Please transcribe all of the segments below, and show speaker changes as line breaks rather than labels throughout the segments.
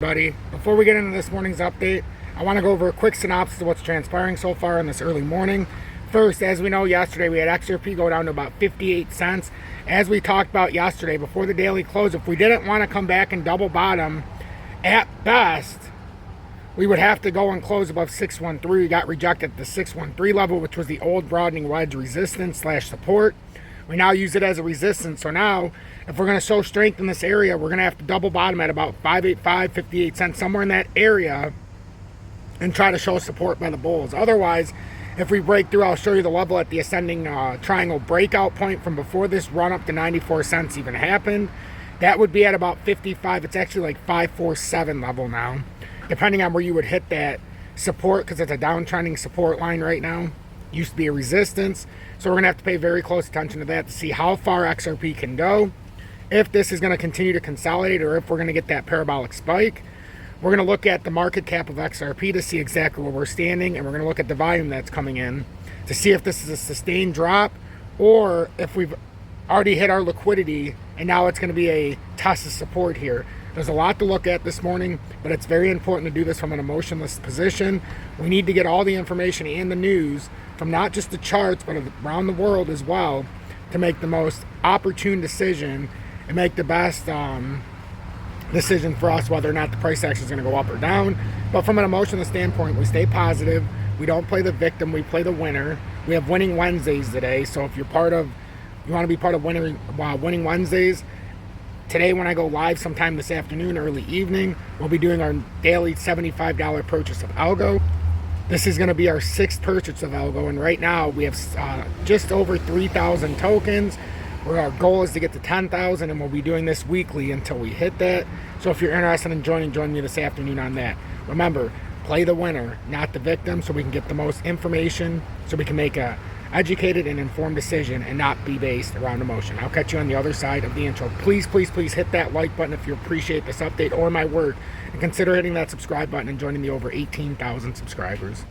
Buddy, before we get into this morning's update, I want to go over a quick synopsis of what's transpiring so far in this early morning. First, as we know, yesterday we had XRP go down to about 58 cents. As we talked about yesterday, before the daily close, if we didn't want to come back and double bottom, at best, we would have to go and close above 613. We got rejected at the 613 level, which was the old broadening wedge resistance / support. We now use it as a resistance. So now, if we're going to show strength in this area, we're going to have to double bottom at about 585, 58 cents, somewhere in that area, and try to show support by the bulls. Otherwise, if we break through, I'll show you the level at the ascending triangle breakout point from before this run up to 94 cents even happened. That would be at about 55. It's actually like 547 level now, depending on where you would hit that support, because it's a downtrending support line right now. Used to be a resistance. So we're going to have to pay very close attention to that to see how far XRP can go, if this is going to continue to consolidate, or if we're going to get that parabolic spike. We're going to look at the market cap of XRP to see exactly where we're standing, and we're going to look at the volume that's coming in to see if this is a sustained drop, or if we've already hit our liquidity and now it's going to be a test of support here. There's a lot to look at this morning, but it's very important to do this from an emotionless position. We need to get all the information and the news from not just the charts, but around the world as well, to make the most opportune decision and make the best decision for us, whether or not the price action is going to go up or down. But from an emotional standpoint, we stay positive. We don't play the victim, we play the winner. We have winning Wednesdays today, so if you want to be part of winning Wednesdays, today when I go live sometime this afternoon, early evening, we'll be doing our daily $75 purchase of Algo. This is going to be our 6th purchase of Algo, and right now we have just over 3,000 tokens, where our goal is to get to 10,000, and we'll be doing this weekly until we hit that. So if you're interested in join me this afternoon on that. Remember, play the winner, not the victim, so we can get the most information, so we can make a educated and informed decision and not be based around emotion. I'll catch you on the other side of the intro. Please, please, please hit that like button if you appreciate this update or my work, and consider hitting that subscribe button and joining the over 18,000 subscribers.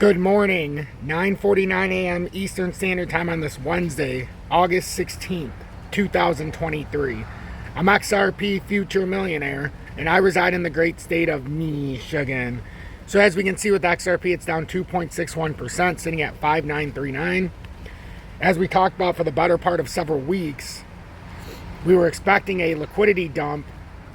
Good morning, 9:49 a.m. Eastern Standard Time on this Wednesday, August 16th, 2023. I'm XRP Future Millionaire, and I reside in the great state of Michigan. So as we can see with XRP, it's down 2.61%, sitting at 5,939. As we talked about for the better part of several weeks, we were expecting a liquidity dump,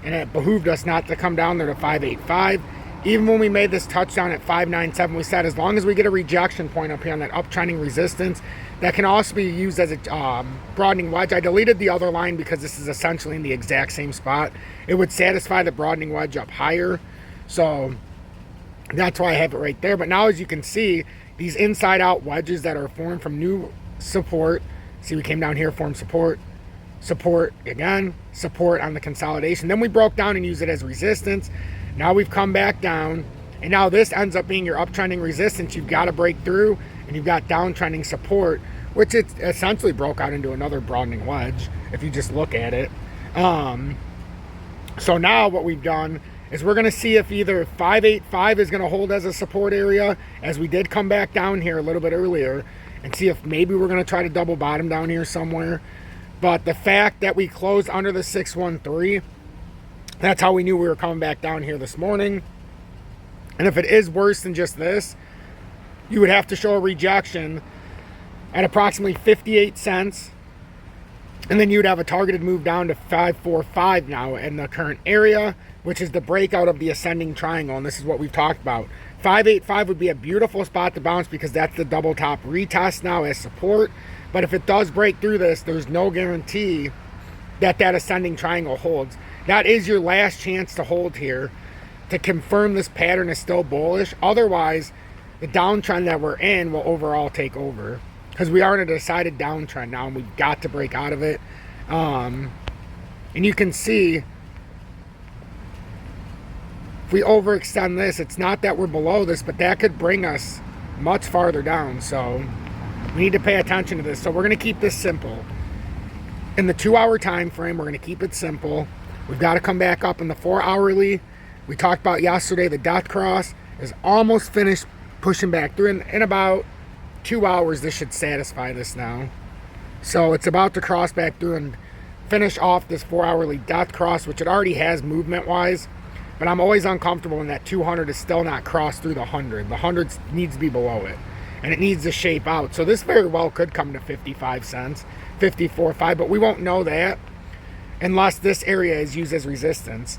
and it behooved us not to come down there to 585. Even when we made this touchdown at 597, we said as long as we get a rejection point up here on that uptrending resistance, that can also be used as a broadening wedge. I deleted the other line because this is essentially in the exact same spot. It would satisfy the broadening wedge up higher. So that's why I have it right there. But now, as you can see, these inside out wedges that are formed from new support. See, we came down here, formed support, support again, support on the consolidation. Then we broke down and used it as resistance. Now we've come back down, and now this ends up being your uptrending resistance. You've got to break through, and you've got downtrending support, which it essentially broke out into another broadening wedge if you just look at it. So now what we've done is we're going to see if either 585 is going to hold as a support area, as we did come back down here a little bit earlier, and see if maybe we're going to try to double bottom down here somewhere. But the fact that we closed under the 613, that's how we knew we were coming back down here this morning. And if it is worse than just this, you would have to show a rejection at approximately 58 cents. And then you'd have a targeted move down to 545 now in the current area, which is the breakout of the ascending triangle. And this is what we've talked about. 585 would be a beautiful spot to bounce because that's the double top retest now as support. But if it does break through this, there's no guarantee that that ascending triangle holds. That is your last chance to hold here to confirm this pattern is still bullish. Otherwise, the downtrend that we're in will overall take over, because we are in a decided downtrend now, and we've got to break out of it. And you can see if we overextend this, it's not that we're below this, but that could bring us much farther down. So we need to pay attention to this. So we're going to keep this simple. In the 2-hour time frame, we're going to keep it simple. We've got to come back up in the 4-hourly. We talked about yesterday, the death cross is almost finished pushing back through. In about 2 hours, this should satisfy this now. So it's about to cross back through and finish off this 4-hourly death cross, which it already has movement-wise. But I'm always uncomfortable when that 200 is still not crossed through the 100. The 100 needs to be below it, and it needs to shape out. So this very well could come to 55 cents, 54.5, but we won't know that unless this area is used as resistance.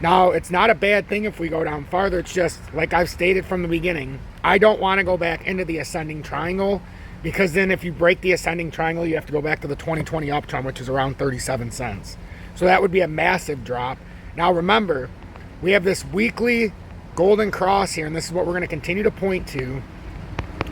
Now, it's not a bad thing if we go down farther. It's just, like I've stated from the beginning, I don't want to go back into the ascending triangle, because then if you break the ascending triangle, you have to go back to the 2020 uptrend, which is around 37 cents. So that would be a massive drop. Now, remember, we have this weekly golden cross here, and this is what we're going to continue to point to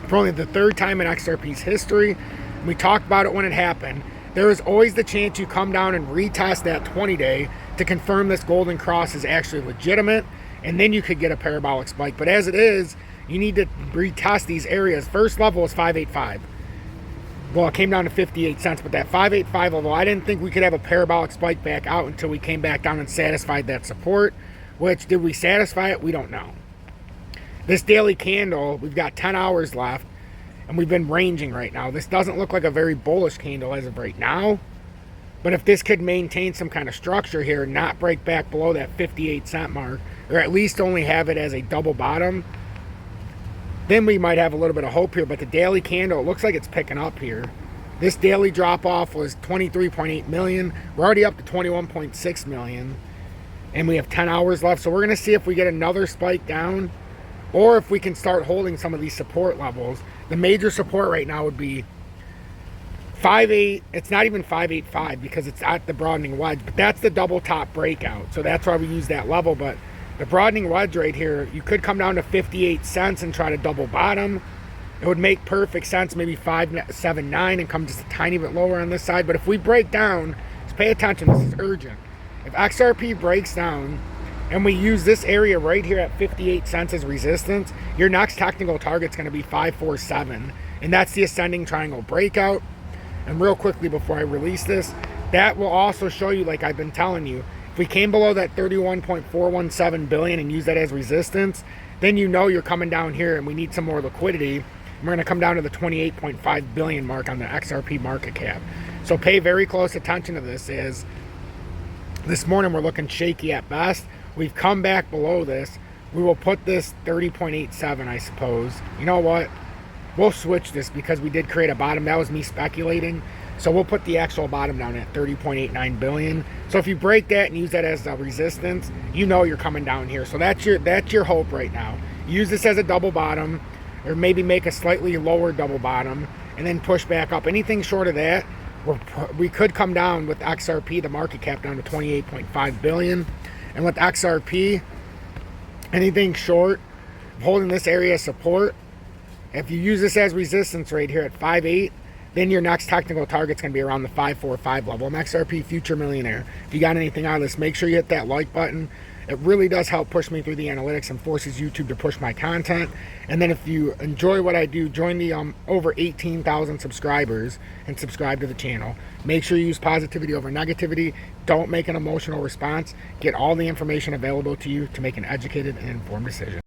for only the 3rd time in XRP's history. We talked about it when it happened. There is always the chance you come down and retest that 20-day to confirm this golden cross is actually legitimate, and then you could get a parabolic spike. But as it is, you need to retest these areas. First level is 585. Well, it came down to 58 cents, but that 585 level, I didn't think we could have a parabolic spike back out until we came back down and satisfied that support. Which, did we satisfy it? We don't know. This daily candle, we've got 10 hours left, and we've been ranging right now. This doesn't look like a very bullish candle as of right now, but if this could maintain some kind of structure here and not break back below that 58 cent mark, or at least only have it as a double bottom, then we might have a little bit of hope here. But the daily candle, it looks like it's picking up here. This daily drop off was 23.8 million. We're already up to 21.6 million. And we have 10 hours left. So we're going to see if we get another spike down, or if we can start holding some of these support levels. The major support right now would be 5.8. It's not even 5.85 because it's at the broadening wedge, but that's the double top breakout. So that's why we use that level. But the broadening wedge right here, you could come down to 58 cents and try to double bottom. It would make perfect sense, maybe 5.79 and come just a tiny bit lower on this side. But if we break down, just pay attention, this is urgent. If XRP breaks down and we use this area right here at 58 cents as resistance, your next technical target is going to be 547. And that's the ascending triangle breakout. And real quickly before I release this, that will also show you, like I've been telling you, if we came below that 31.417 billion and use that as resistance, then you know you're coming down here and we need some more liquidity. We're going to come down to the 28.5 billion mark on the XRP market cap. So pay very close attention to this. Is this morning we're looking shaky at best. We've come back below this. We will put this 30.87, I suppose. You know what? We'll switch this because we did create a bottom. That was me speculating. So we'll put the actual bottom down at 30.89 billion. So if you break that and use that as a resistance, you know you're coming down here. So that's your hope right now. Use this as a double bottom, or maybe make a slightly lower double bottom and then push back up. Anything short of that, we could come down with XRP, the market cap, down to 28.5 billion. And with XRP, anything short of holding this area of support, if you use this as resistance right here at 5.8, then your next technical target's going to be around the 545 level. I'm XRP Future Millionaire. If you got anything out of this, make sure you hit that like button. It really does help push me through the analytics and forces YouTube to push my content. And then if you enjoy what I do, join the over 18,000 subscribers and subscribe to the channel. Make sure you use positivity over negativity. Don't make an emotional response. Get all the information available to you to make an educated and informed decision.